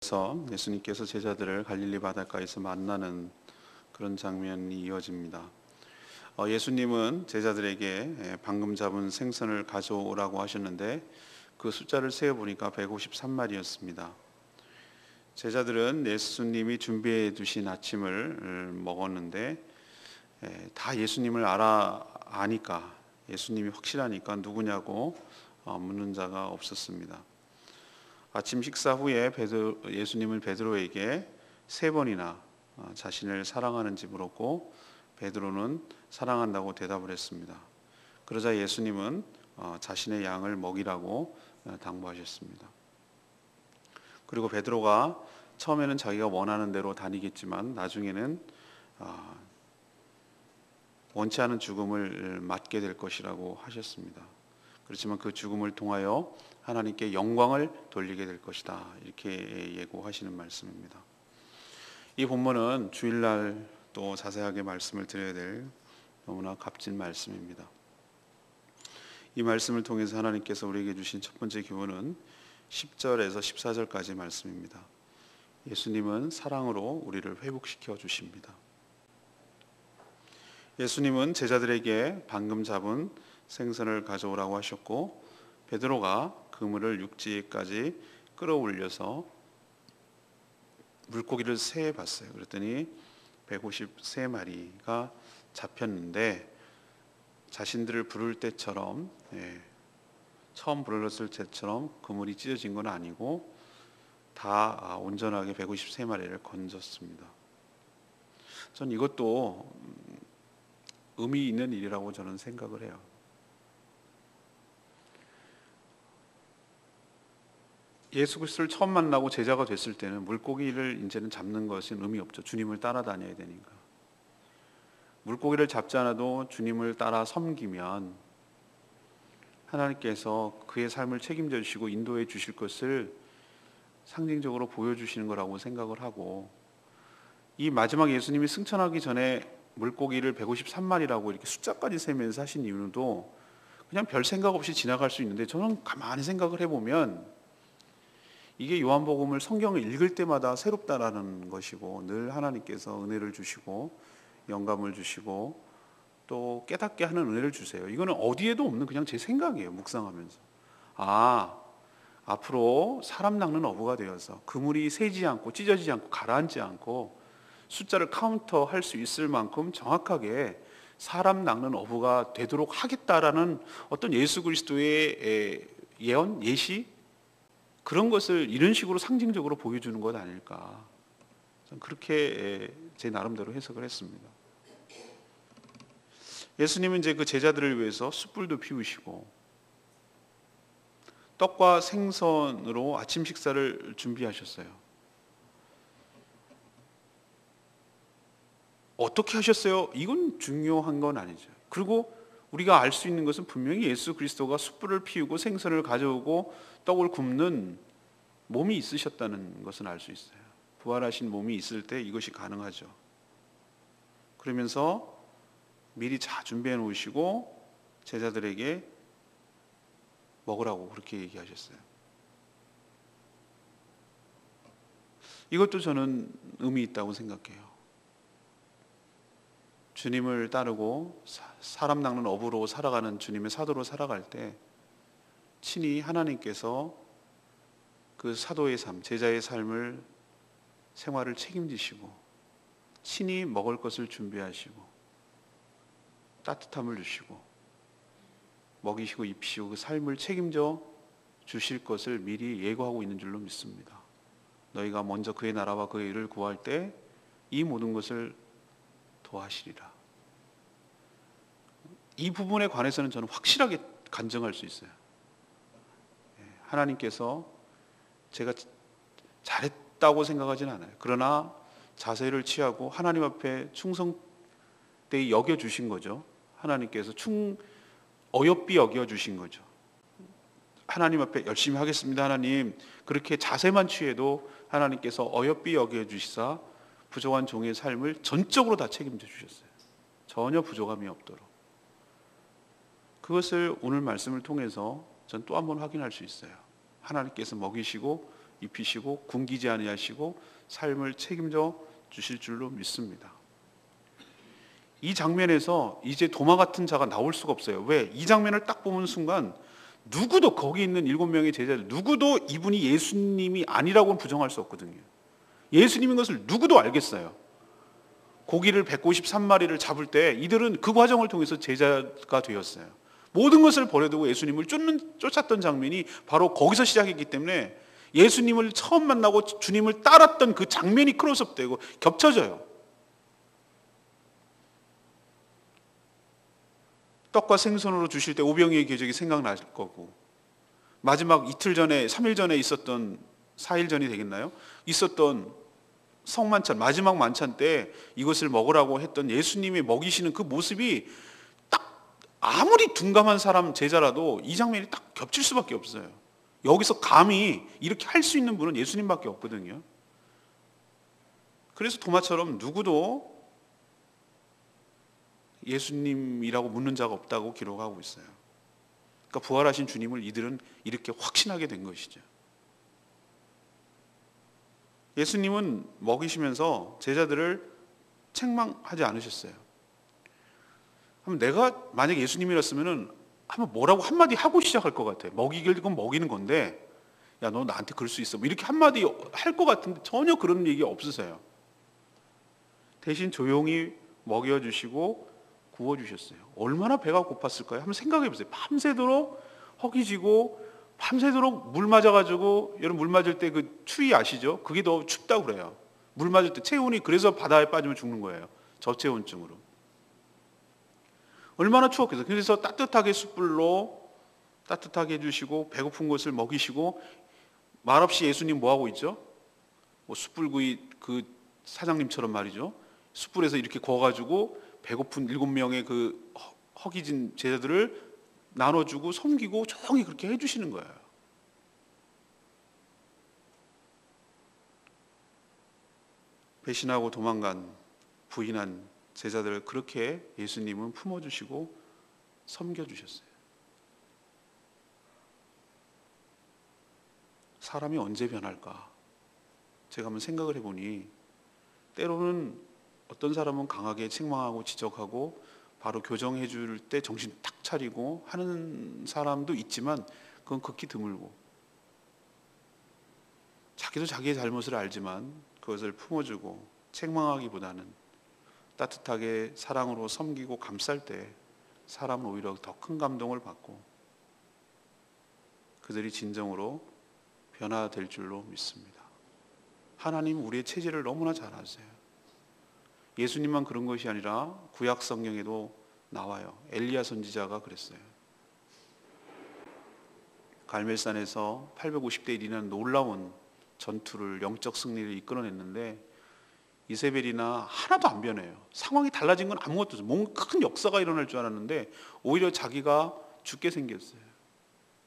그래서 예수님께서 제자들을 갈릴리 바닷가에서 만나는 그런 장면이 이어집니다. 예수님은 제자들에게 방금 잡은 생선을 가져오라고 하셨는데 그 숫자를 세어보니까 153마리였습니다. 제자들은 예수님이 준비해 두신 아침을 먹었는데 다 예수님을 아니까, 예수님이 확실하니까 누구냐고 묻는 자가 없었습니다. 아침 식사 후에 예수님은 베드로에게 세 번이나 자신을 사랑하는지 물었고, 베드로는 사랑한다고 대답을 했습니다. 그러자 예수님은 자신의 양을 먹이라고 당부하셨습니다. 그리고 베드로가 처음에는 자기가 원하는 대로 다니겠지만 나중에는 원치 않은 죽음을 맞게 될 것이라고 하셨습니다. 그렇지만 그 죽음을 통하여 하나님께 영광을 돌리게 될 것이다, 이렇게 예고하시는 말씀입니다. 이 본문은 주일날 또 자세하게 말씀을 드려야 될 너무나 값진 말씀입니다. 이 말씀을 통해서 하나님께서 우리에게 주신 첫 번째 교훈은 10절에서 14절까지 말씀입니다. 예수님은 사랑으로 우리를 회복시켜 주십니다. 예수님은 제자들에게 방금 잡은 생선을 가져오라고 하셨고, 베드로가 그물을 육지까지 끌어올려서 물고기를 세어 봤어요. 그랬더니 153마리가 잡혔는데, 자신들을 부를 때처럼 처음 불렀을 때처럼 그물이 찢어진 건 아니고 다 온전하게 153마리를 건졌습니다. 전 이것도 의미 있는 일이라고 저는 생각을 해요. 예수 그리스도를 처음 만나고 제자가 됐을 때는 물고기를 이제는 잡는 것은 의미 없죠. 주님을 따라다녀야 되니까. 물고기를 잡지 않아도 주님을 따라 섬기면 하나님께서 그의 삶을 책임져 주시고 인도해 주실 것을 상징적으로 보여주시는 거라고 생각을 하고, 이 마지막 예수님이 승천하기 전에 물고기를 153마리라고 이렇게 숫자까지 세면서 하신 이유도 그냥 별 생각 없이 지나갈 수 있는데, 저는 가만히 생각을 해보면 이게 요한복음을 성경을 읽을 때마다 새롭다라는 것이고, 늘 하나님께서 은혜를 주시고 영감을 주시고 또 깨닫게 하는 은혜를 주세요. 이거는 어디에도 없는 그냥 제 생각이에요. 묵상하면서 앞으로 사람 낚는 어부가 되어서 그물이 새지 않고 찢어지지 않고 가라앉지 않고 숫자를 카운터할 수 있을 만큼 정확하게 사람 낚는 어부가 되도록 하겠다라는 어떤 예수 그리스도의 예언, 예시, 그런 것을 이런 식으로 상징적으로 보여주는 것 아닐까, 그렇게 제 나름대로 해석을 했습니다. 예수님은 이제 그 제자들을 위해서 숯불도 피우시고 떡과 생선으로 아침 식사를 준비하셨어요. 어떻게 하셨어요? 이건 중요한 건 아니죠. 그리고 우리가 알 수 있는 것은 분명히 예수 그리스도가 숯불을 피우고 생선을 가져오고 떡을 굽는 몸이 있으셨다는 것은 알 수 있어요. 부활하신 몸이 있을 때 이것이 가능하죠. 그러면서 미리 다 준비해 놓으시고 제자들에게 먹으라고 그렇게 얘기하셨어요. 이것도 저는 의미 있다고 생각해요. 주님을 따르고 사람 낚는 어부로 살아가는 주님의 사도로 살아갈 때 친히 하나님께서 그 사도의 삶, 제자의 삶을, 생활을 책임지시고 친히 먹을 것을 준비하시고 따뜻함을 주시고 먹이시고 입히시고 그 삶을 책임져 주실 것을 미리 예고하고 있는 줄로 믿습니다. 너희가 먼저 그의 나라와 그의 의를 구할 때 이 모든 것을 도하시리라. 이 부분에 관해서는 저는 확실하게 간증할 수 있어요. 하나님께서 제가 잘했다고 생각하지는 않아요. 그러나 자세를 취하고 하나님 앞에 충성되이 여겨주신 거죠. 하나님께서 어여삐 여겨주신 거죠. 하나님 앞에 열심히 하겠습니다 하나님, 그렇게 자세만 취해도 하나님께서 어여삐 여겨주시사 부족한 종의 삶을 전적으로 다 책임져 주셨어요. 전혀 부족함이 없도록. 그것을 오늘 말씀을 통해서 전 또 한 번 확인할 수 있어요. 하나님께서 먹이시고 입히시고 굶기지 아니하시고 삶을 책임져 주실 줄로 믿습니다. 이 장면에서 이제 도마 같은 자가 나올 수가 없어요. 왜? 이 장면을 딱 보는 순간 누구도, 거기 있는 7명의 제자들 누구도 이분이 예수님이 아니라고는 부정할 수 없거든요. 예수님인 것을 누구도 알겠어요. 고기를 153마리를 잡을 때 이들은 그 과정을 통해서 제자가 되었어요. 모든 것을 버려두고 예수님을 쫓았던 장면이 바로 거기서 시작했기 때문에 예수님을 처음 만나고 주님을 따랐던 그 장면이 크로스업되고 겹쳐져요. 떡과 생선으로 주실 때 오병이의 기적이 생각날 거고, 마지막 이틀 전에 3일 전에 있었던, 4일 전이 되겠나요? 있었던 성만찬, 마지막 만찬 때 이것을 먹으라고 했던 예수님이 먹이시는 그 모습이 딱 아무리 둔감한 사람 제자라도 이 장면이 딱 겹칠 수밖에 없어요. 여기서 감히 이렇게 할 수 있는 분은 예수님밖에 없거든요. 그래서 도마처럼 누구도 예수님이라고 묻는 자가 없다고 기록하고 있어요. 그러니까 부활하신 주님을 이들은 이렇게 확신하게 된 것이죠. 예수님은 먹이시면서 제자들을 책망하지 않으셨어요. 그럼 내가 만약 예수님이었으면 한번 뭐라고 한마디 하고 시작할 것 같아요. 먹이길 건 먹이는 건데, 야, 너 나한테 그럴 수 있어, 뭐 이렇게 한마디 할 것 같은데 전혀 그런 얘기 없으세요. 대신 조용히 먹여주시고 구워주셨어요. 얼마나 배가 고팠을까요? 한번 생각해 보세요. 밤새도록 허기지고 밤새도록 물 맞아가지고, 여러분 물 맞을 때 그 추위 아시죠? 그게 더 춥다고 그래요. 물 맞을 때 체온이, 그래서 바다에 빠지면 죽는 거예요. 저체온증으로. 얼마나 추웠겠어요. 그래서 따뜻하게 숯불로 따뜻하게 해주시고 배고픈 것을 먹이시고, 말없이 예수님 뭐 하고 있죠? 뭐 숯불구이 그 사장님처럼 말이죠. 숯불에서 이렇게 구워가지고 배고픈 7명의 그 허기진 제자들을 나눠주고 섬기고 조용히 그렇게 해주시는 거예요. 배신하고 도망간, 부인한 제자들을 그렇게 예수님은 품어주시고 섬겨주셨어요. 사람이 언제 변할까? 제가 한번 생각을 해보니, 때로는 어떤 사람은 강하게 책망하고 지적하고 바로 교정해 줄 때 정신 탁 차리고 하는 사람도 있지만, 그건 극히 드물고, 자기도 자기의 잘못을 알지만 그것을 품어주고 책망하기보다는 따뜻하게 사랑으로 섬기고 감쌀 때 사람은 오히려 더 큰 감동을 받고 그들이 진정으로 변화될 줄로 믿습니다. 하나님 우리의 체질을 너무나 잘 아세요. 예수님만 그런 것이 아니라 구약 성경에도 나와요. 엘리야 선지자가 그랬어요. 갈멜산에서 850대 1이라는 놀라운 전투를, 영적 승리를 이끌어냈는데 이세벨이나 하나도 안 변해요. 상황이 달라진 건 아무것도 없어요. 뭔가 큰 역사가 일어날 줄 알았는데 오히려 자기가 죽게 생겼어요.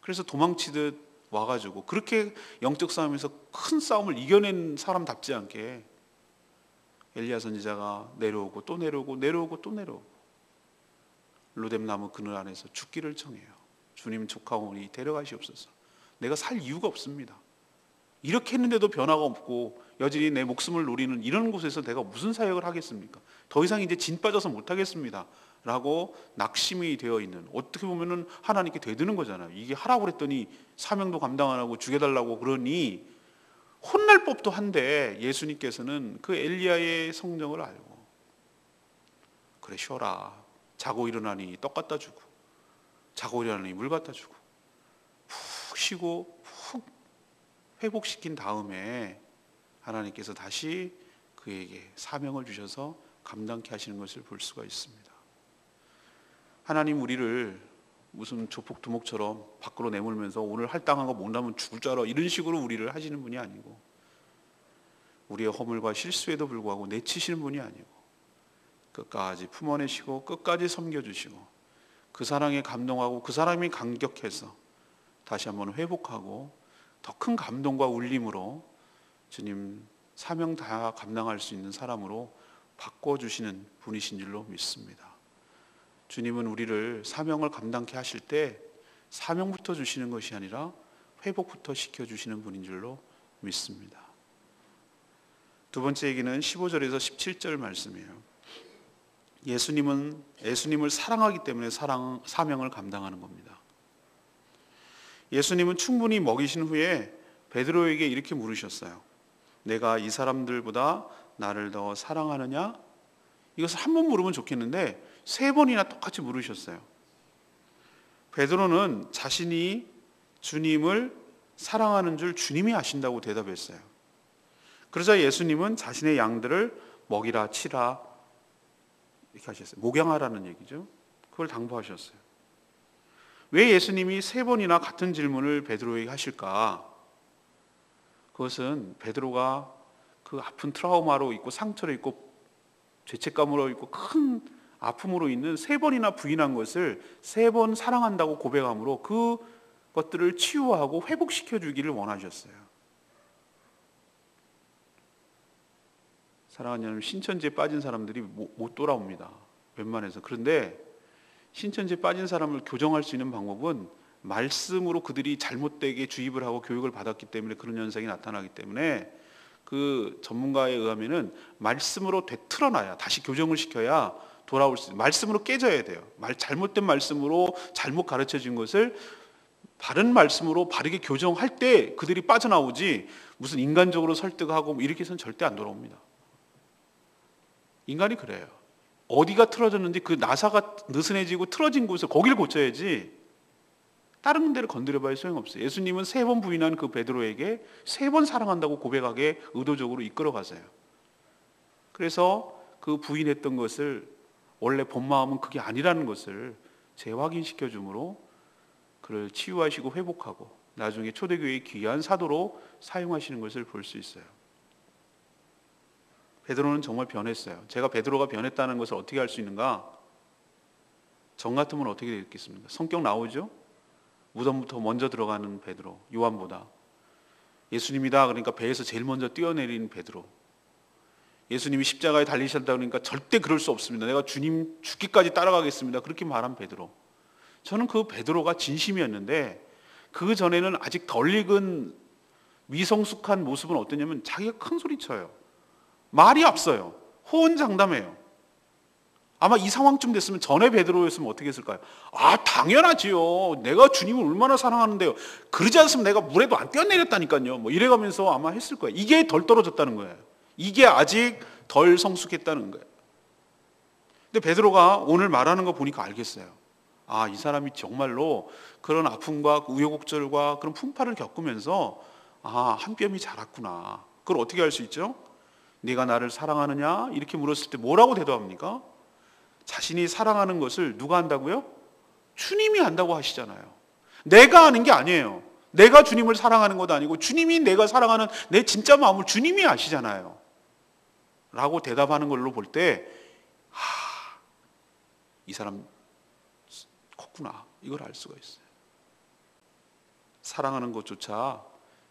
그래서 도망치듯 와가지고 그렇게 영적 싸움에서 큰 싸움을 이겨낸 사람답지 않게 엘리야 선지자가 내려오고 또 내려오고 내려오고 또 내려오고 로뎀나무 그늘 안에서 죽기를 청해요. 주님 조카오니 데려가시옵소서. 내가 살 이유가 없습니다. 이렇게 했는데도 변화가 없고 여전히 내 목숨을 노리는 이런 곳에서 내가 무슨 사역을 하겠습니까? 더 이상 이제 진 빠져서 못하겠습니다 라고 낙심이 되어 있는, 어떻게 보면 하나님께 되드는 거잖아요. 이게 하라고 그랬더니 사명도 감당 안 하고 죽여달라고 그러니 혼날 법도 한데, 예수님께서는 그 엘리야의 성정을 알고 그래 쉬어라, 자고 일어나니 떡 갖다 주고 자고 일어나니 물 갖다 주고 푹 쉬고 푹 회복시킨 다음에 하나님께서 다시 그에게 사명을 주셔서 감당케 하시는 것을 볼 수가 있습니다. 하나님 우리를 무슨 조폭두목처럼 밖으로 내몰면서 오늘 할당한 거 못하면 죽을 줄 알아 이런 식으로 우리를 하시는 분이 아니고, 우리의 허물과 실수에도 불구하고 내치시는 분이 아니고 끝까지 품어내시고 끝까지 섬겨주시고 그 사랑에 감동하고 그 사람이 감격해서 다시 한번 회복하고 더 큰 감동과 울림으로 주님 사명 다 감당할 수 있는 사람으로 바꿔주시는 분이신 줄로 믿습니다. 주님은 우리를 사명을 감당케 하실 때 사명부터 주시는 것이 아니라 회복부터 시켜주시는 분인 줄로 믿습니다. 두 번째 얘기는 15절에서 17절 말씀이에요. 예수님을 사랑하기 때문에 사명을 감당하는 겁니다. 예수님은 충분히 먹이신 후에 베드로에게 이렇게 물으셨어요. 내가 이 사람들보다 나를 더 사랑하느냐? 이것을 한 번 물으면 좋겠는데 3번이나 똑같이 물으셨어요. 베드로는 자신이 주님을 사랑하는 줄 주님이 아신다고 대답했어요. 그러자 예수님은 자신의 양들을 먹이라 치라 이렇게 하셨어요. 목양하라는 얘기죠. 그걸 당부하셨어요. 왜 예수님이 3번이나 같은 질문을 베드로에게 하실까? 그것은 베드로가 그 아픈 트라우마로 있고 상처로 있고 죄책감으로 있고 큰 아픔으로 있는 3번이나 부인한 것을 3번 사랑한다고 고백함으로 그 것들을 치유하고 회복시켜 주기를 원하셨어요. 사랑하는 여러분, 신천지에 빠진 사람들이 못 돌아옵니다. 웬만해서. 그런데 신천지에 빠진 사람을 교정할 수 있는 방법은 말씀으로 그들이 잘못되게 주입을 하고 교육을 받았기 때문에 그런 현상이 나타나기 때문에 그 전문가에 의하면은 말씀으로 되틀어놔야, 다시 교정을 시켜야 돌아올 수 있어요. 말씀으로 깨져야 돼요. 잘못된 말씀으로 잘못 가르쳐 준 것을 바른 말씀으로 바르게 교정할 때 그들이 빠져나오지, 무슨 인간적으로 설득하고 이렇게 해서는 절대 안 돌아옵니다. 인간이 그래요. 어디가 틀어졌는지 그 나사가 느슨해지고 틀어진 곳을 거기를 고쳐야지 다른 데를 건드려봐야 소용없어요. 예수님은 3번 부인한 그 베드로에게 3번 사랑한다고 고백하게 의도적으로 이끌어 가세요. 그래서 그 부인했던 것을 원래 본 마음은 그게 아니라는 것을 재확인시켜 주므로 그를 치유하시고 회복하고 나중에 초대교회의 귀한 사도로 사용하시는 것을 볼 수 있어요. 베드로는 정말 변했어요. 제가 베드로가 변했다는 것을 어떻게 알 수 있는가? 정 같으면 어떻게 되겠습니까? 성격 나오죠? 무덤부터 먼저 들어가는 베드로, 요한보다. 예수님이다 그러니까 배에서 제일 먼저 뛰어내린 베드로. 예수님이 십자가에 달리셨다 그러니까 절대 그럴 수 없습니다. 내가 주님 죽기까지 따라가겠습니다. 그렇게 말한 베드로. 저는 그 베드로가 진심이었는데 그 전에는 아직 덜 익은 미성숙한 모습은 어떠냐면 자기가 큰 소리 쳐요. 말이 없어요. 호언장담해요. 아마 이 상황쯤 됐으면 전에 베드로였으면 어떻게 했을까요? 아, 당연하지요. 내가 주님을 얼마나 사랑하는데요. 그러지 않았으면 내가 물에도 안 뛰어내렸다니까요. 뭐 이래가면서 아마 했을 거예요. 이게 덜 떨어졌다는 거예요. 이게 아직 덜 성숙했다는 거예요. 근데 베드로가 오늘 말하는 거 보니까 알겠어요. 아, 이 사람이 정말로 그런 아픔과 우여곡절과 그런 풍파를 겪으면서 한 뼘이 자랐구나. 그걸 어떻게 알 수 있죠? 네가 나를 사랑하느냐? 이렇게 물었을 때 뭐라고 대답합니까? 자신이 사랑하는 것을 누가 한다고요? 주님이 한다고 하시잖아요. 내가 하는 게 아니에요. 내가 주님을 사랑하는 것도 아니고 주님이 내가 사랑하는 내 진짜 마음을 주님이 아시잖아요. 라고 대답하는 걸로 볼 때 이 사람 컸구나. 이걸 알 수가 있어요. 사랑하는 것조차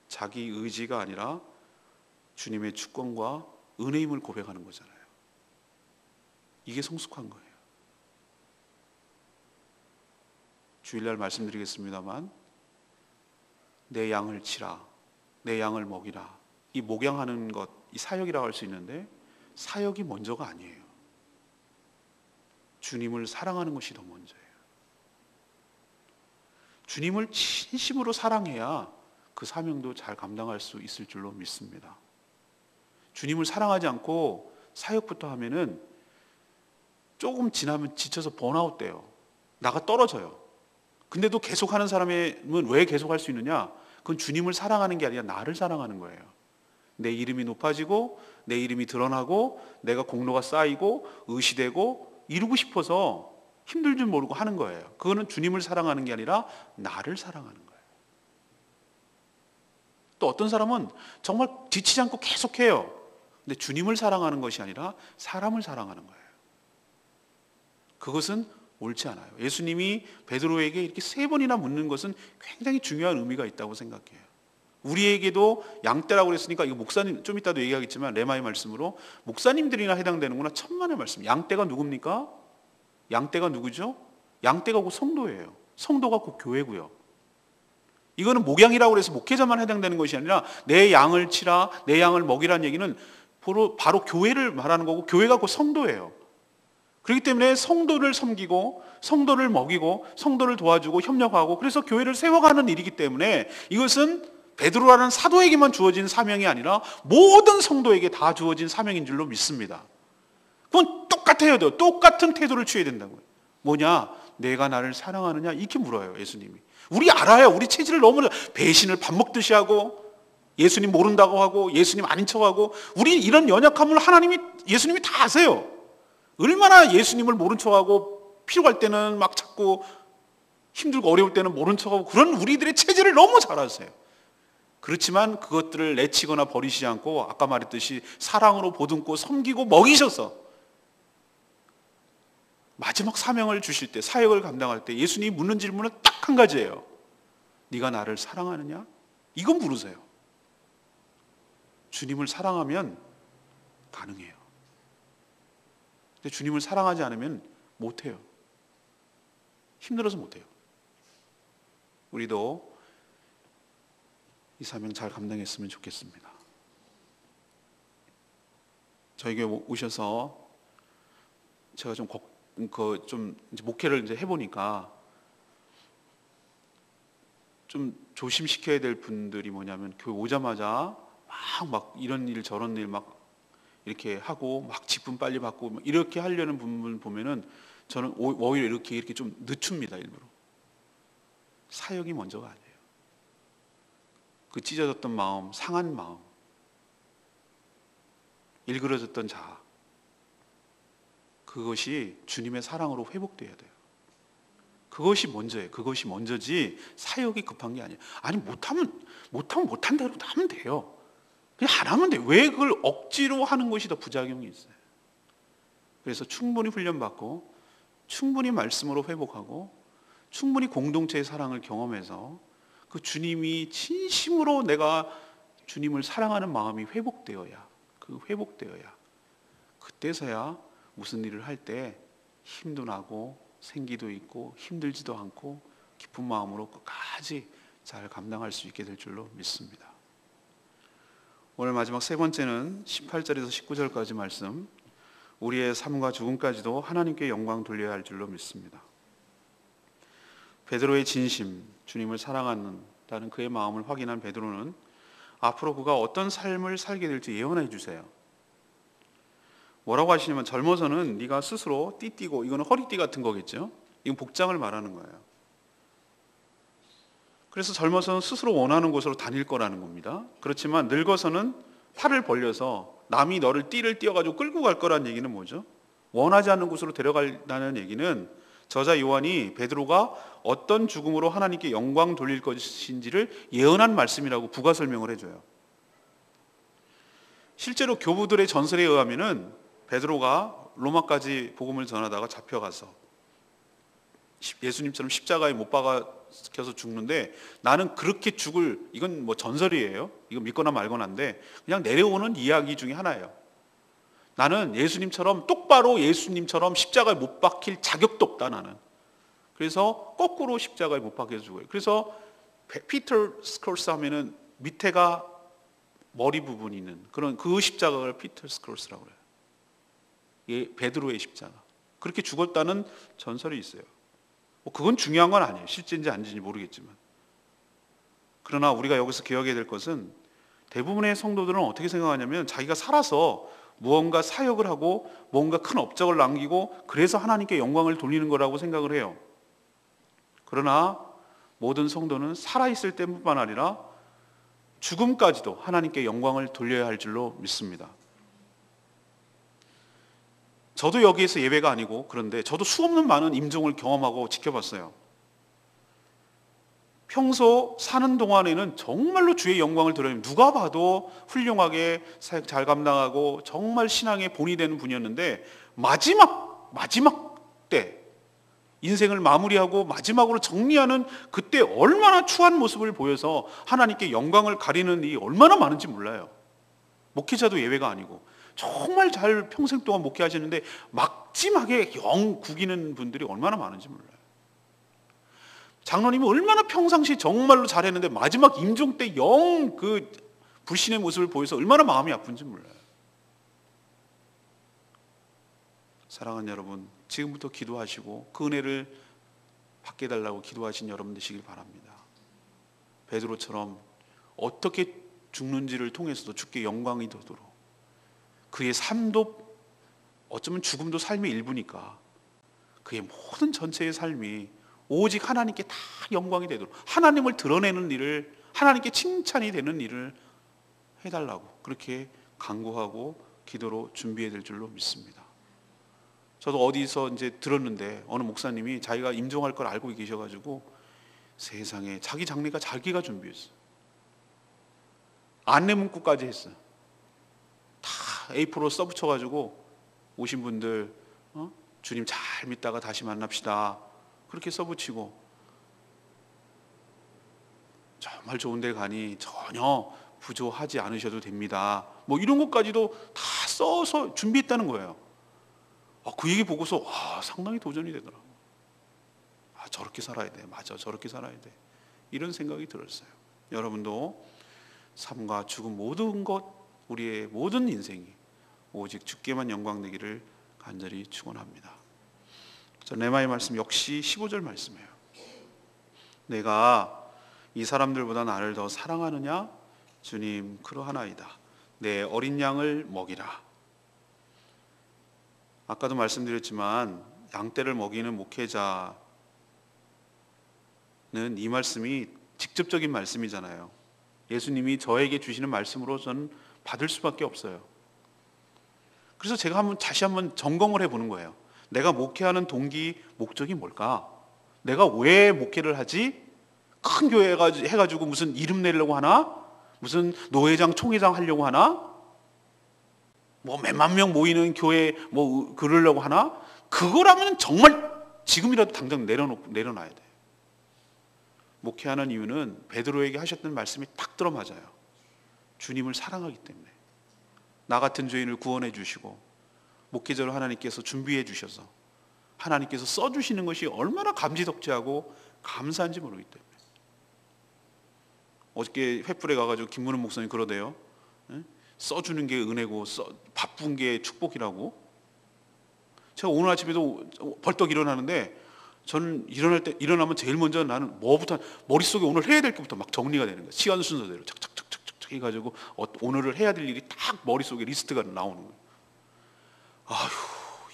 자기 의지가 아니라 주님의 주권과 은혜임을 고백하는 거잖아요. 이게 성숙한 거예요. 주일날 말씀드리겠습니다만 내 양을 치라, 내 양을 먹이라. 이 목양하는 것, 이 사역이라고 할 수 있는데 사역이 먼저가 아니에요. 주님을 사랑하는 것이 더 먼저예요. 주님을 진심으로 사랑해야 그 사명도 잘 감당할 수 있을 줄로 믿습니다. 주님을 사랑하지 않고 사역부터 하면은 조금 지나면 지쳐서 번아웃 돼요. 나가 떨어져요. 근데도 계속하는 사람은 왜 계속할 수 있느냐? 그건 주님을 사랑하는 게 아니라 나를 사랑하는 거예요. 내 이름이 높아지고 내 이름이 드러나고 내가 공로가 쌓이고 의시되고 이루고 싶어서 힘들 줄 모르고 하는 거예요. 그거는 주님을 사랑하는 게 아니라 나를 사랑하는 거예요. 또 어떤 사람은 정말 지치지 않고 계속해요. 근데 주님을 사랑하는 것이 아니라 사람을 사랑하는 거예요. 그것은 옳지 않아요. 예수님이 베드로에게 이렇게 3번이나 묻는 것은 굉장히 중요한 의미가 있다고 생각해요. 우리에게도 양떼라고 그랬으니까 이거 목사님 좀 이따도 얘기하겠지만 레마의 말씀으로 목사님들이나 해당되는구나. 천만의 말씀. 양떼가 누굽니까? 양떼가 누구죠? 양떼가 곧 성도예요. 성도가 곧 교회고요. 이거는 목양이라고 해서 목회자만 해당되는 것이 아니라 내 양을 치라, 내 양을 먹이라는 얘기는 바로 교회를 말하는 거고, 교회가 그 성도예요. 그렇기 때문에 성도를 섬기고 성도를 먹이고 성도를 도와주고 협력하고, 그래서 교회를 세워가는 일이기 때문에 이것은 베드로라는 사도에게만 주어진 사명이 아니라 모든 성도에게 다 주어진 사명인 줄로 믿습니다. 그건 똑같아야 돼요. 똑같은 태도를 취해야 된다고요. 뭐냐? 내가 나를 사랑하느냐? 이렇게 물어요, 예수님이. 우리 알아요. 우리 체질을 너무 배신을 밥 먹듯이 하고, 예수님 모른다고 하고, 예수님 아닌 척하고, 우리 이런 연약함을 예수님이 다 아세요. 얼마나 예수님을 모른 척하고, 필요할 때는 막 찾고, 힘들고 어려울 때는 모른 척하고, 그런 우리들의 체질을 너무 잘 아세요. 그렇지만 그것들을 내치거나 버리시지 않고, 아까 말했듯이 사랑으로 보듬고 섬기고 먹이셔서 마지막 사명을 주실 때, 사역을 감당할 때 예수님이 묻는 질문은 딱 한 가지예요. 네가 나를 사랑하느냐? 이건 물으세요. 주님을 사랑하면 가능해요. 근데 주님을 사랑하지 않으면 못해요. 힘들어서 못해요. 우리도 이 사명 잘 감당했으면 좋겠습니다. 저에게 오셔서 제가 좀 이제 목회를 이제 해보니까 좀 조심시켜야 될 분들이 뭐냐면, 교회 오자마자 막 이런 일 저런 일 막 이렇게 하고 막 직분 빨리 받고 막 이렇게 하려는 분들 보면은 저는 오히려 이렇게 좀 늦춥니다. 일부러. 사역이 먼저가 아니에요. 그 찢어졌던 마음, 상한 마음, 일그러졌던 자아, 그것이 주님의 사랑으로 회복돼야 돼요. 그것이 먼저예요. 그것이 먼저지 사역이 급한 게 아니에요. 아니 못하면 못한 대로 하면 돼요. 그냥 안 하면 돼요. 왜 그걸 억지로 하는 것이 더 부작용이 있어요. 그래서 충분히 훈련받고 충분히 말씀으로 회복하고 충분히 공동체의 사랑을 경험해서 그 주님이 진심으로 내가 주님을 사랑하는 마음이 회복되어야, 그때서야 무슨 일을 할 때 힘도 나고 생기도 있고 힘들지도 않고 기쁜 마음으로 끝까지 잘 감당할 수 있게 될 줄로 믿습니다. 오늘 마지막 세 번째는 18절에서 19절까지 말씀, 우리의 삶과 죽음까지도 하나님께 영광 돌려야 할 줄로 믿습니다. 베드로의 진심, 주님을 사랑한다는 그의 마음을 확인한 베드로는 앞으로 그가 어떤 삶을 살게 될지 예언해 주세요. 뭐라고 하시냐면, 젊어서는 네가 스스로 띠띠고, 이거는 허리띠 같은 거겠죠. 이건 복장을 말하는 거예요. 그래서 젊어서는 스스로 원하는 곳으로 다닐 거라는 겁니다. 그렇지만 늙어서는 팔을 벌려서 남이 너를 띠를 띄어가지고 끌고 갈 거라는 얘기는 뭐죠? 원하지 않는 곳으로 데려간다는 얘기는 저자 요한이 베드로가 어떤 죽음으로 하나님께 영광 돌릴 것인지를 예언한 말씀이라고 부가 설명을 해줘요. 실제로 교부들의 전설에 의하면은 베드로가 로마까지 복음을 전하다가 잡혀가서 예수님처럼 십자가에 못 박혀서 죽는데, 나는 그렇게 죽을, 이건 뭐 전설이에요. 이거 믿거나 말거나인데 그냥 내려오는 이야기 중에 하나예요. 나는 예수님처럼, 똑바로 예수님처럼 십자가에 못 박힐 자격도 없다, 나는. 그래서 거꾸로 십자가에 못 박혀서 죽어요. 그래서 피터 스콜스 하면은 밑에가 머리 부분이 있는 그런 그 십자가를 피터 스콜스라고 해요. 베드로의 십자가. 그렇게 죽었다는 전설이 있어요. 그건 중요한 건 아니에요. 실제인지 아닌지 모르겠지만. 그러나 우리가 여기서 기억해야 될 것은, 대부분의 성도들은 어떻게 생각하냐면, 자기가 살아서 무언가 사역을 하고 뭔가 큰 업적을 남기고 그래서 하나님께 영광을 돌리는 거라고 생각을 해요. 그러나 모든 성도는 살아있을 때뿐만 아니라 죽음까지도 하나님께 영광을 돌려야 할 줄로 믿습니다. 저도 여기에서 예외가 아니고, 그런데 저도 수없는 많은 임종을 경험하고 지켜봤어요. 평소 사는 동안에는 정말로 주의 영광을 드려요. 누가 봐도 훌륭하게 사역 잘 감당하고 정말 신앙의 본이 되는 분이었는데, 마지막 때 인생을 마무리하고 마지막으로 정리하는 그때 얼마나 추한 모습을 보여서 하나님께 영광을 가리는 일이 얼마나 많은지 몰라요. 목회자도 예외가 아니고. 정말 잘 평생 동안 목회하시는데 마지막에 영 구기는 분들이 얼마나 많은지 몰라요. 장로님이 얼마나 평상시 정말로 잘했는데 마지막 임종 때 영 그 불신의 모습을 보여서 얼마나 마음이 아픈지 몰라요. 사랑하는 여러분, 지금부터 기도하시고 그 은혜를 받게 해달라고 기도하신 여러분 되시길 바랍니다. 베드로처럼 어떻게 죽는지를 통해서도 주께 영광이 되도록, 그의 삶도 어쩌면 죽음도 삶의 일부니까 그의 모든 전체의 삶이 오직 하나님께 다 영광이 되도록, 하나님을 드러내는 일을, 하나님께 칭찬이 되는 일을 해달라고 그렇게 간구하고 기도로 준비해야 될 줄로 믿습니다. 저도 어디서 이제 들었는데 어느 목사님이 자기가 임종할 걸 알고 계셔가지고 세상에 자기 장례가 자기가 준비했어요. 안내 문구까지 했어요. 다 A4로 써붙여가지고 오신 분들 주님 잘 믿다가 다시 만납시다 그렇게 써붙이고, 정말 좋은 데 가니 전혀 부조하지 않으셔도 됩니다 뭐 이런 것까지도 다 써서 준비했다는 거예요. 그 얘기 보고서 상당히 도전이 되더라고요. 저렇게 살아야 돼, 맞아, 저렇게 살아야 돼, 이런 생각이 들었어요. 여러분도 삶과 죽음 모든 것, 우리의 모든 인생이 오직 주께만 영광 되기를 간절히 축원합니다. 레마의 말씀 역시 15절 말씀이에요. 내가 이 사람들보다 나를 더 사랑하느냐? 주님 그러하나이다. 내 어린 양을 먹이라. 아까도 말씀드렸지만 양떼를 먹이는 목회자는 이 말씀이 직접적인 말씀이잖아요. 예수님이 저에게 주시는 말씀으로 저는 받을 수밖에 없어요. 그래서 제가 다시 한번 점검을 해보는 거예요. 내가 목회하는 동기, 목적이 뭘까? 내가 왜 목회를 하지? 큰 교회 해가지고 무슨 이름 내려고 하나? 무슨 노회장, 총회장 하려고 하나? 뭐 몇만 명 모이는 교회 뭐 그러려고 하나? 그거라면 정말 지금이라도 당장 내려놔야 돼. 목회하는 이유는 베드로에게 하셨던 말씀이 딱 들어맞아요. 주님을 사랑하기 때문에. 나 같은 죄인을 구원해 주시고 목회자로 하나님께서 준비해 주셔서 하나님께서 써주시는 것이 얼마나 감지덕지하고 감사한지 모르기 때문에. 어저께 횃불에 가가지고 김문은 목사님 그러대요. 써주는 게 은혜고 바쁜 게 축복이라고. 제가 오늘 아침에도 벌떡 일어나는데 저는 일어나면 제일 먼저 나는 뭐부터, 머릿속에 오늘 해야 될 것부터 막 정리가 되는 거예요. 시간 순서대로 착착착착착 해가지고 오늘을 해야 될 일이 딱 머릿속에 리스트가 나오는 거예요. 아휴,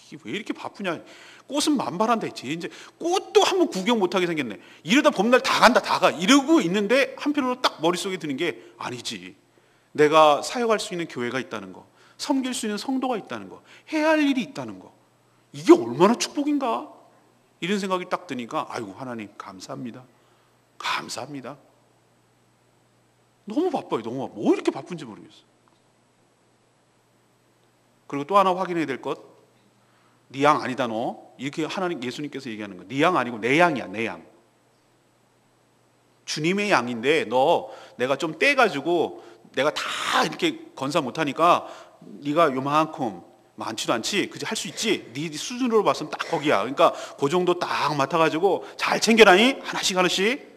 이게 왜 이렇게 바쁘냐. 꽃은 만발한다 했지. 이제 꽃도 한번 구경 못하게 생겼네. 이러다 봄날 다 간다, 다 가. 이러고 있는데 한편으로 딱 머릿속에 드는 게 아니지. 내가 사역할 수 있는 교회가 있다는 거, 섬길 수 있는 성도가 있다는 거, 해야 할 일이 있다는 거, 이게 얼마나 축복인가? 이런 생각이 딱 드니까 아이고 하나님 감사합니다. 감사합니다. 너무 바빠요. 너무 바빠. 뭐 이렇게 바쁜지 모르겠어요. 그리고 또 하나 확인해야 될 것, 네 양 아니다 너, 이렇게 하나님 예수님께서 얘기하는 거. 네 양 아니고 내 양이야, 내 양. 주님의 양인데 내가 좀 떼가지고 내가 다 이렇게 건사 못하니까 네가 요만큼 많지도 않지, 그지, 할 수 있지, 네 수준으로 봤으면 딱 거기야. 그러니까 그 정도 딱 맡아가지고 잘 챙겨라니, 하나씩 하나씩.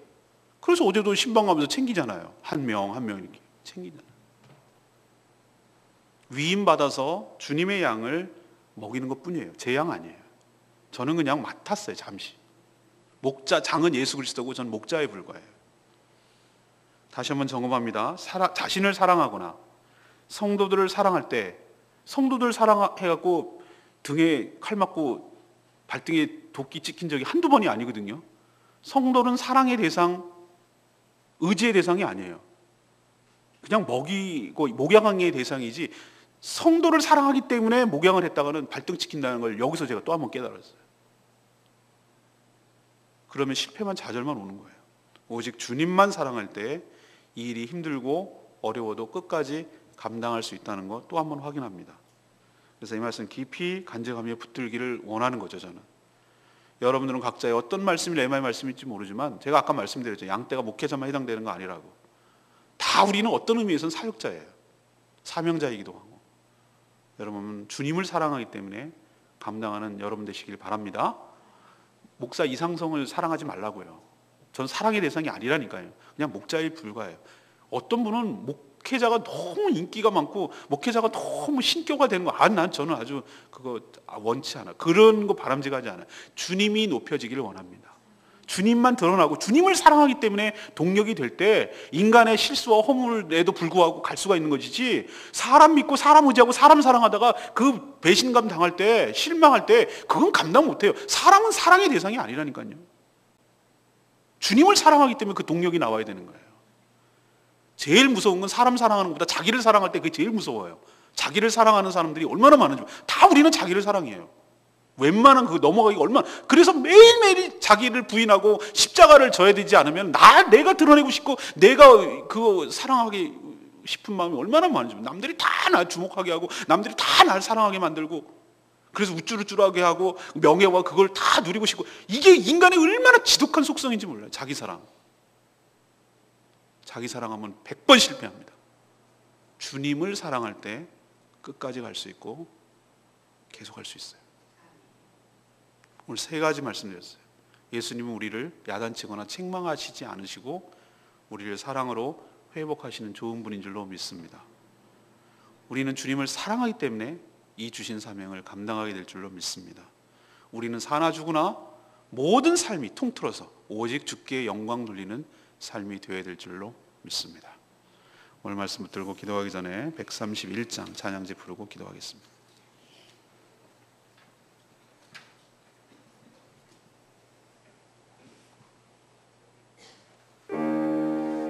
그래서 어제도 신방 가면서 챙기잖아요. 한 명 한 명 이렇게 챙기잖아요. 위임 받아서 주님의 양을 먹이는 것뿐이에요. 제 양 아니에요. 저는 그냥 맡았어요. 잠시. 목자, 장은 예수 그리스도고 저는 목자에 불과해요. 다시 한번 점검합니다. 자신을 사랑하거나 성도들을 사랑할 때, 성도들 사랑해갖고 등에 칼 맞고 발등에 도끼 찍힌 적이 한두 번이 아니거든요. 성도는 사랑의 대상, 의지의 대상이 아니에요. 그냥 먹이고 목양의 대상이지, 성도를 사랑하기 때문에 목양을 했다가는 발등 찍힌다는 걸 여기서 제가 또 한 번 깨달았어요. 그러면 실패만 좌절만 오는 거예요. 오직 주님만 사랑할 때 이 일이 힘들고 어려워도 끝까지 감당할 수 있다는 것 또 한 번 확인합니다. 그래서 이 말씀 깊이 간직하며 붙들기를 원하는 거죠. 저는 여러분들은 각자의 어떤 말씀이 레마의 말씀일지 모르지만 제가 아까 말씀드렸죠. 양떼가 목회자만 해당되는 거 아니라고. 다 우리는 어떤 의미에서는 사역자예요. 사명자이기도 하고. 여러분 주님을 사랑하기 때문에 감당하는 여러분 되시길 바랍니다. 목사 이상성을 사랑하지 말라고요. 전 사랑의 대상이 아니라니까요. 그냥 목자에 불과해요. 어떤 분은 목회자가 너무 인기가 많고 목회자가 너무 신교가 되는 거, 저는 아주 그거 원치 않아. 그런 거 바람직하지 않아요. 주님이 높여지기를 원합니다. 주님만 드러나고 주님을 사랑하기 때문에 동력이 될 때 인간의 실수와 허물에도 불구하고 갈 수가 있는 것이지, 사람 믿고 사람 의지하고 사람 사랑하다가 그 배신감 당할 때, 실망할 때 그건 감당 못해요. 사랑은 사랑의 대상이 아니라니까요. 주님을 사랑하기 때문에 그 동력이 나와야 되는 거예요. 제일 무서운 건 사람 사랑하는 것보다 자기를 사랑할 때 그게 제일 무서워요. 자기를 사랑하는 사람들이 얼마나 많은지. 다 우리는 자기를 사랑해요. 웬만한 그 넘어가기가 얼마나. 그래서 매일매일 자기를 부인하고 십자가를 져야 되지 않으면 내가 드러내고 싶고 내가 그거 사랑하기 싶은 마음이 얼마나 많은지. 남들이 다 날 주목하게 하고 남들이 다 날 사랑하게 만들고, 그래서 우쭐우쭐하게 하고 명예와 그걸 다 누리고 싶고, 이게 인간의 얼마나 지독한 속성인지 몰라요. 자기 사랑하면 100번 실패합니다. 주님을 사랑할 때 끝까지 갈 수 있고 계속 할 수 있어요. 오늘 3가지 말씀드렸어요. 예수님은 우리를 야단치거나 책망하시지 않으시고 우리를 사랑으로 회복하시는 좋은 분인 줄로 믿습니다. 우리는 주님을 사랑하기 때문에 이 주신 사명을 감당하게 될 줄로 믿습니다. 우리는 사나 죽으나 모든 삶이 통틀어서 오직 주께 영광 돌리는 삶이 되어야 될 줄로 믿습니다. 오늘 말씀 붙들고 기도하기 전에 131장 찬양제 부르고 기도하겠습니다.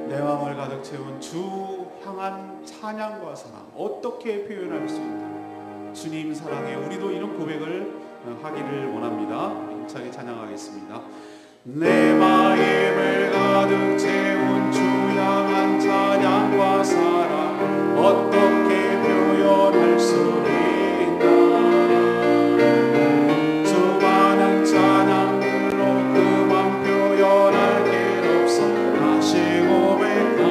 내 마음을 가득 채운 주 향한 찬양과 사랑, 어떻게 표현할 수 있나. 주님 사랑해. 우리도 이런 고백을 하기를 원합니다. 힘차게 찬양하겠습니다. 내 마음을 가득 채운 주 향한 찬양과 사랑, 어떻게 표현할 수 있나. 수많은 찬양들로 그만 표현할 게 없어 다시 고백합니다.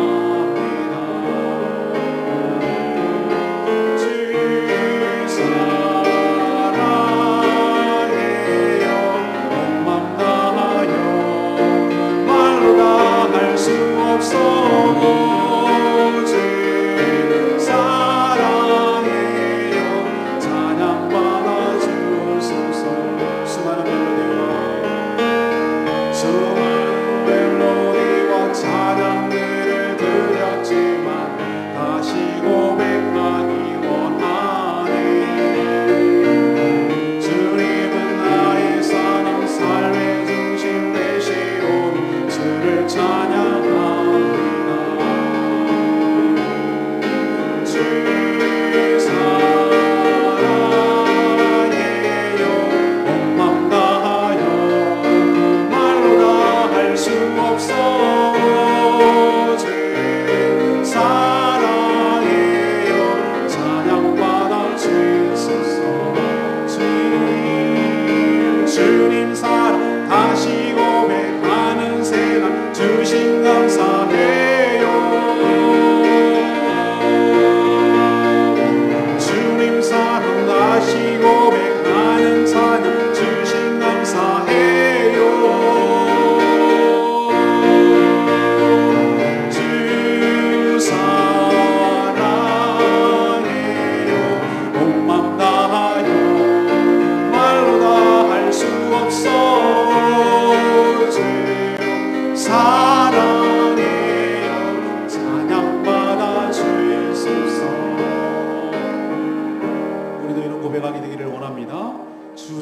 주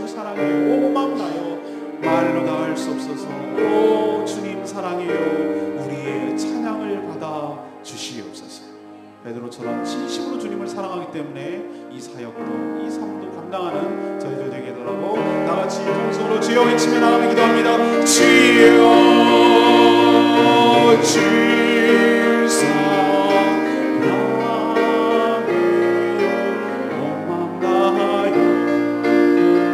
사랑해요. 온 맘 다하여 말로 다 할 수 없어. 베드로처럼 진심으로 주님을 사랑하기 때문에 이 사역도 이 삶도 감당하는 저희들 되게 되라고 다 같이 통성으로 주여 외치며 나가며 기도합니다. 주여 주 사랑해요. 온 맘 다하여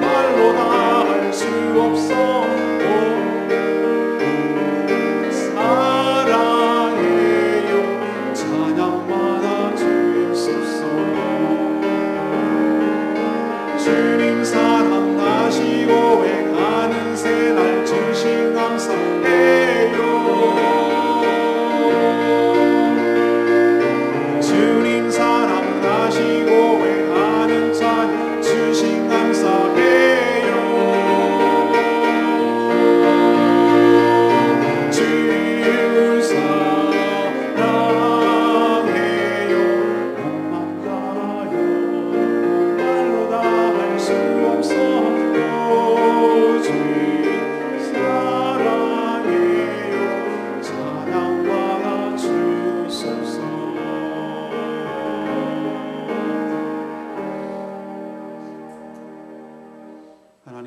말로 다 할 수 없어. 주님 사랑 다시 고백하는 새날 주신 감사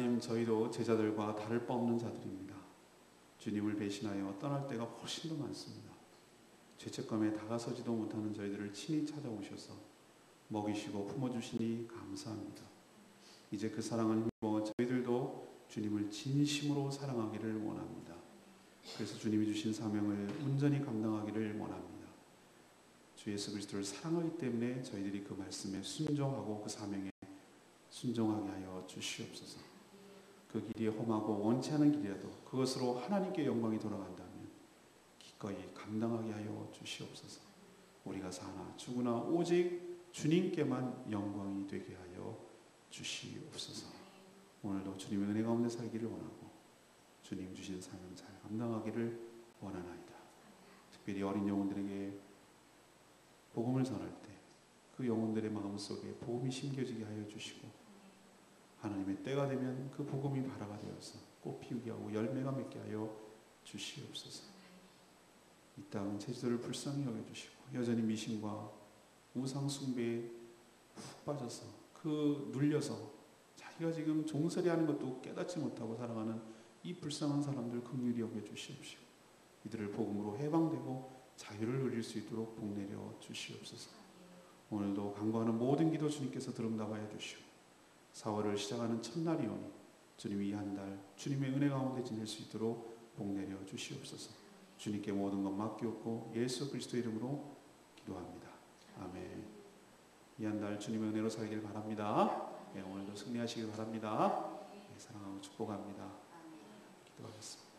하나님, 저희도 제자들과 다를 바 없는 자들입니다. 주님을 배신하여 떠날 때가 훨씬 더 많습니다. 죄책감에 다가서지도 못하는 저희들을 친히 찾아오셔서 먹이시고 품어주시니 감사합니다. 이제 그 사랑을 힘입어 저희들도 주님을 진심으로 사랑하기를 원합니다. 그래서 주님이 주신 사명을 온전히 감당하기를 원합니다. 주 예수 그리스도를 사랑하기 때문에 저희들이 그 말씀에 순종하고 그 사명에 순종하게 하여 주시옵소서. 그 길이 험하고 원치 않은 길이라도 그것으로 하나님께 영광이 돌아간다면 기꺼이 감당하게 하여 주시옵소서. 우리가 사나 죽으나 오직 주님께만 영광이 되게 하여 주시옵소서. 오늘도 주님의 은혜 가운데 살기를 원하고 주님 주신 사명 잘 감당하기를 원하나이다. 특별히 어린 영혼들에게 복음을 전할 때 그 영혼들의 마음속에 복음이 심겨지게 하여 주시고 하나님의 때가 되면 그 복음이 발화가 되어서 꽃 피우게 하고 열매가 맺게 하여 주시옵소서. 이 땅 제주도를 불쌍히 여겨주시고 여전히 미신과 우상 숭배에 훅 빠져서 그 눌려서 자기가 지금 종살이 하는 것도 깨닫지 못하고 살아가는 이 불쌍한 사람들 긍휼히 여겨주시옵시고 이들을 복음으로 해방되고 자유를 누릴 수 있도록 복내려 주시옵소서. 오늘도 간구하는 모든 기도 주님께서 들응답하여 주시고 4월을 시작하는 첫날이오니 주님이 이 한 달 주님의 은혜 가운데 지낼 수 있도록 복내려 주시옵소서. 주님께 모든 것 맡기옵고 예수 그리스도 이름으로 기도합니다. 아멘. 이 한 달 주님의 은혜로 살길 바랍니다. 네, 오늘도 승리하시길 바랍니다. 네, 사랑하고 축복합니다. 기도하겠습니다.